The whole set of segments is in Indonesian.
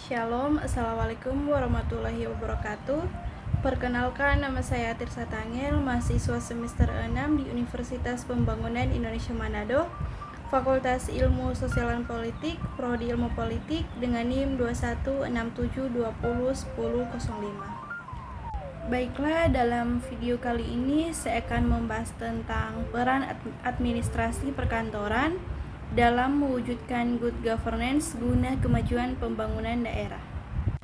Shalom, Assalamualaikum warahmatullahi wabarakatuh. Perkenalkan, nama saya Tirsa Tangel, mahasiswa semester 6 di Universitas Pembangunan Indonesia Manado, Fakultas Ilmu Sosial dan Politik, Prodi Ilmu Politik dengan NIM 2167201005. Baiklah, dalam video kali ini saya akan membahas tentang peran administrasi perkantoran dalam mewujudkan good governance guna kemajuan pembangunan daerah.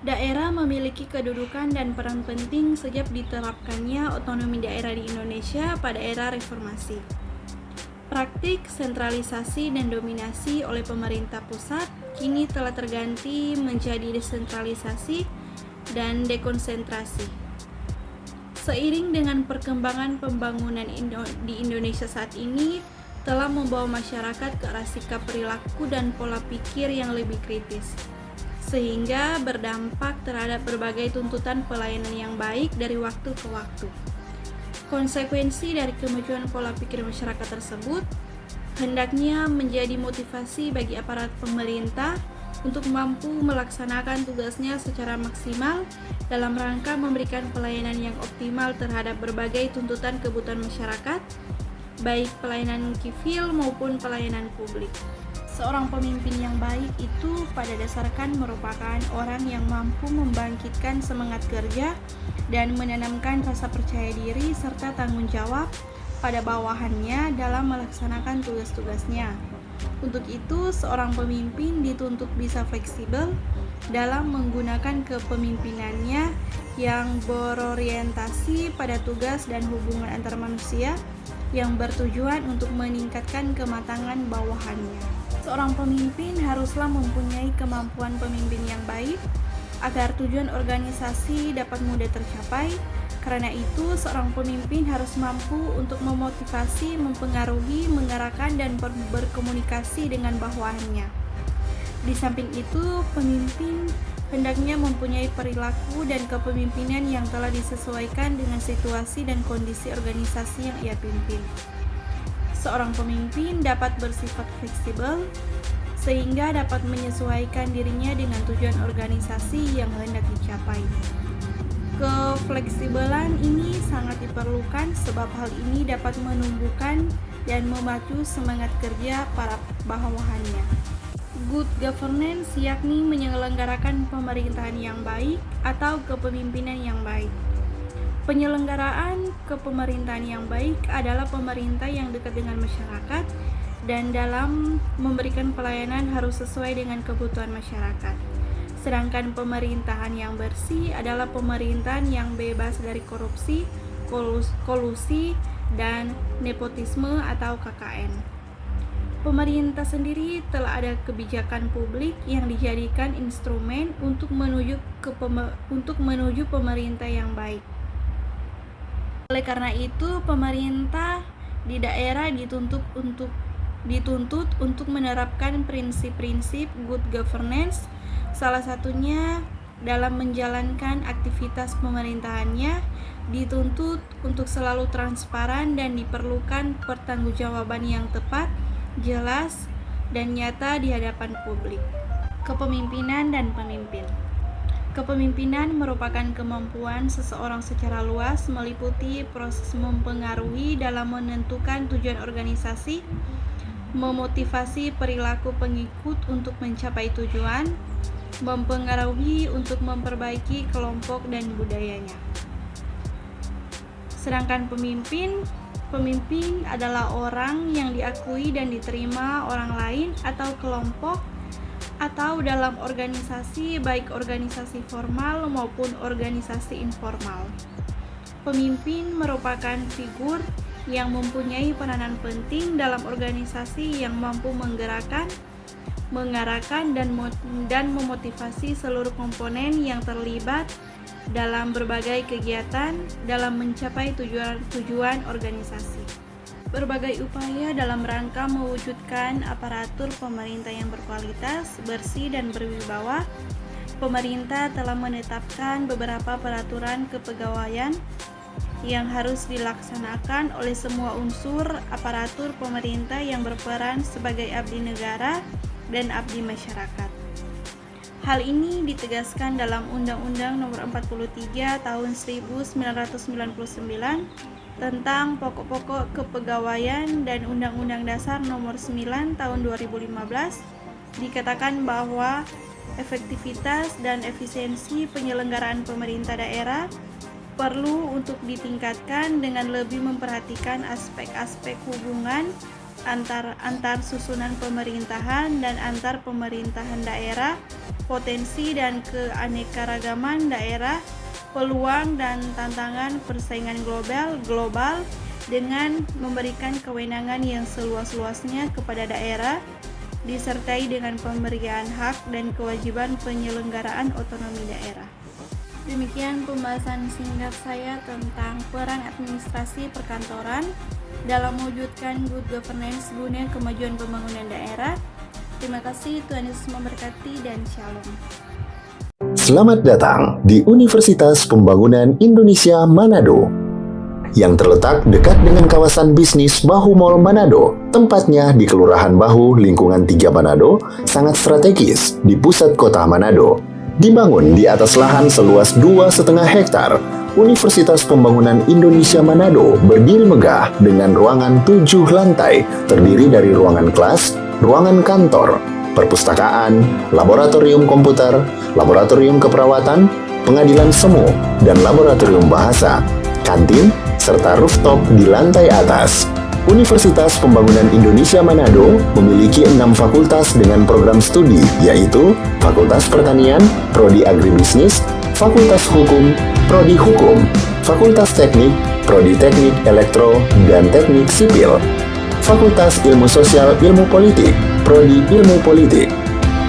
Daerah memiliki kedudukan dan peran penting sejak diterapkannya otonomi daerah di Indonesia pada era reformasi. Praktik sentralisasi dan dominasi oleh pemerintah pusat kini telah terganti menjadi desentralisasi dan dekonsentrasi. Seiring dengan perkembangan pembangunan di Indonesia saat ini, telah membawa masyarakat ke arah sikap perilaku dan pola pikir yang lebih kritis, sehingga berdampak terhadap berbagai tuntutan pelayanan yang baik dari waktu ke waktu. Konsekuensi dari kemajuan pola pikir masyarakat tersebut hendaknya menjadi motivasi bagi aparat pemerintah untuk mampu melaksanakan tugasnya secara maksimal dalam rangka memberikan pelayanan yang optimal terhadap berbagai tuntutan kebutuhan masyarakat, baik pelayanan sivil maupun pelayanan publik. Seorang pemimpin yang baik itu pada dasarkan merupakan orang yang mampu membangkitkan semangat kerja dan menanamkan rasa percaya diri serta tanggung jawab pada bawahannya dalam melaksanakan tugas-tugasnya. Untuk itu, seorang pemimpin dituntut bisa fleksibel dalam menggunakan kepemimpinannya yang berorientasi pada tugas dan hubungan antar manusia yang bertujuan untuk meningkatkan kematangan bawahannya. Seorang pemimpin haruslah mempunyai kemampuan pemimpin yang baik agar tujuan organisasi dapat mudah tercapai. Karena itu, seorang pemimpin harus mampu untuk memotivasi, mempengaruhi, mengarahkan, dan berkomunikasi dengan bawahannya. Di samping itu, pemimpin hendaknya mempunyai perilaku dan kepemimpinan yang telah disesuaikan dengan situasi dan kondisi organisasi yang ia pimpin. Seorang pemimpin dapat bersifat fleksibel sehingga dapat menyesuaikan dirinya dengan tujuan organisasi yang hendak dicapai. Kefleksibelan ini sangat diperlukan sebab hal ini dapat menumbuhkan dan memacu semangat kerja para bawahannya. Good governance yakni menyelenggarakan pemerintahan yang baik atau kepemimpinan yang baik. Penyelenggaraan kepemerintahan yang baik adalah pemerintah yang dekat dengan masyarakat dan dalam memberikan pelayanan harus sesuai dengan kebutuhan masyarakat. Sedangkan pemerintahan yang bersih adalah pemerintahan yang bebas dari korupsi, kolusi, dan nepotisme atau KKN. Pemerintah sendiri telah ada kebijakan publik yang dijadikan instrumen untuk menuju pemerintah yang baik. Oleh karena itu, pemerintah di daerah dituntut untuk menerapkan prinsip-prinsip good governance, salah satunya dalam menjalankan aktivitas pemerintahannya dituntut untuk selalu transparan dan diperlukan pertanggungjawaban yang tepat, jelas, dan nyata di hadapan publik. Kepemimpinan dan pemimpin. Kepemimpinan merupakan kemampuan seseorang secara luas meliputi proses mempengaruhi dalam menentukan tujuan organisasi, memotivasi perilaku pengikut untuk mencapai tujuan, mempengaruhi untuk memperbaiki kelompok dan budayanya. Sedangkan pemimpin adalah orang yang diakui dan diterima orang lain atau kelompok atau dalam organisasi, baik organisasi formal maupun organisasi informal. Pemimpin merupakan figur yang mempunyai peranan penting dalam organisasi yang mampu menggerakkan, mengarahkan, dan memotivasi seluruh komponen yang terlibat dalam berbagai kegiatan dalam mencapai tujuan organisasi. Berbagai upaya dalam rangka mewujudkan aparatur pemerintah yang berkualitas, bersih, dan berwibawa. Pemerintah telah menetapkan beberapa peraturan kepegawaian yang harus dilaksanakan oleh semua unsur aparatur pemerintah yang berperan sebagai abdi negara dan abdi masyarakat. Hal ini ditegaskan dalam Undang-Undang Nomor 43 Tahun 1999 tentang Pokok-pokok Kepegawaian dan Undang-Undang Dasar Nomor 9 Tahun 2015. Dikatakan bahwa efektivitas dan efisiensi penyelenggaraan pemerintah daerah perlu untuk ditingkatkan dengan lebih memperhatikan aspek-aspek hubungan antar susunan pemerintahan dan antar pemerintahan daerah, potensi dan keanekaragaman daerah, peluang dan tantangan persaingan global dengan memberikan kewenangan yang seluas-luasnya kepada daerah, disertai dengan pemberian hak dan kewajiban penyelenggaraan otonomi daerah. Demikian pembahasan singkat saya tentang peran administrasi perkantoran dalam mewujudkan good governance guna kemajuan pembangunan daerah. Terima kasih, Tuhan Yesus memberkati dan shalom. Selamat datang di Universitas Pembangunan Indonesia Manado yang terletak dekat dengan kawasan bisnis Bahu Mall Manado. Tempatnya di Kelurahan Bahu, lingkungan 3 Manado, sangat strategis di pusat kota Manado. Dibangun di atas lahan seluas 2,5 hektar, Universitas Pembangunan Indonesia Manado berdiri megah dengan ruangan 7 lantai, terdiri dari ruangan kelas, ruangan kantor, perpustakaan, laboratorium komputer, laboratorium keperawatan, pengadilan semu, dan laboratorium bahasa, kantin, serta rooftop di lantai atas. Universitas Pembangunan Indonesia Manado memiliki 6 fakultas dengan program studi, yaitu Fakultas Pertanian, Prodi Agribisnis, Fakultas Hukum, Prodi Hukum, Fakultas Teknik, Prodi Teknik Elektro dan Teknik Sipil, Fakultas Ilmu Sosial Ilmu Politik, Prodi Ilmu Politik,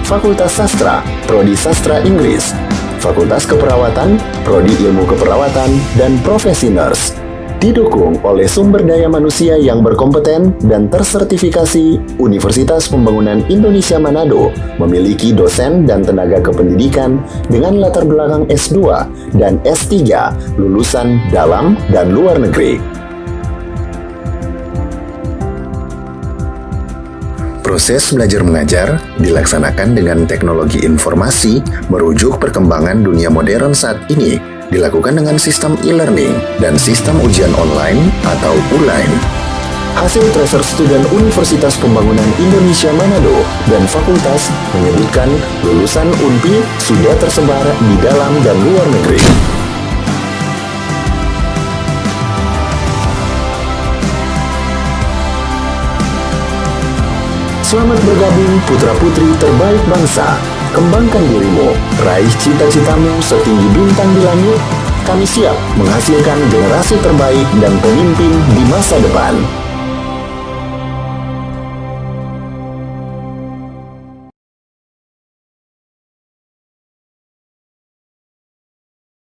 Fakultas Sastra, Prodi Sastra Inggris, Fakultas Keperawatan, Prodi Ilmu Keperawatan, dan Profesi Nurse. Didukung oleh sumber daya manusia yang berkompeten dan tersertifikasi, Universitas Pembangunan Indonesia Manado memiliki dosen dan tenaga kependidikan dengan latar belakang S2 dan S3 lulusan dalam dan luar negeri. Proses belajar mengajar dilaksanakan dengan teknologi informasi merujuk perkembangan dunia modern saat ini, dilakukan dengan sistem e-learning dan sistem ujian online atau ULAIN. Hasil tracer student Universitas Pembangunan Indonesia Manado dan fakultas menyebutkan lulusan UNPI sudah tersebar di dalam dan luar negeri. Selamat bergabung putra-putri terbaik bangsa. Kembangkan dirimu, raih cita-citamu setinggi bintang di langit. Kami siap menghasilkan generasi terbaik dan pemimpin di masa depan.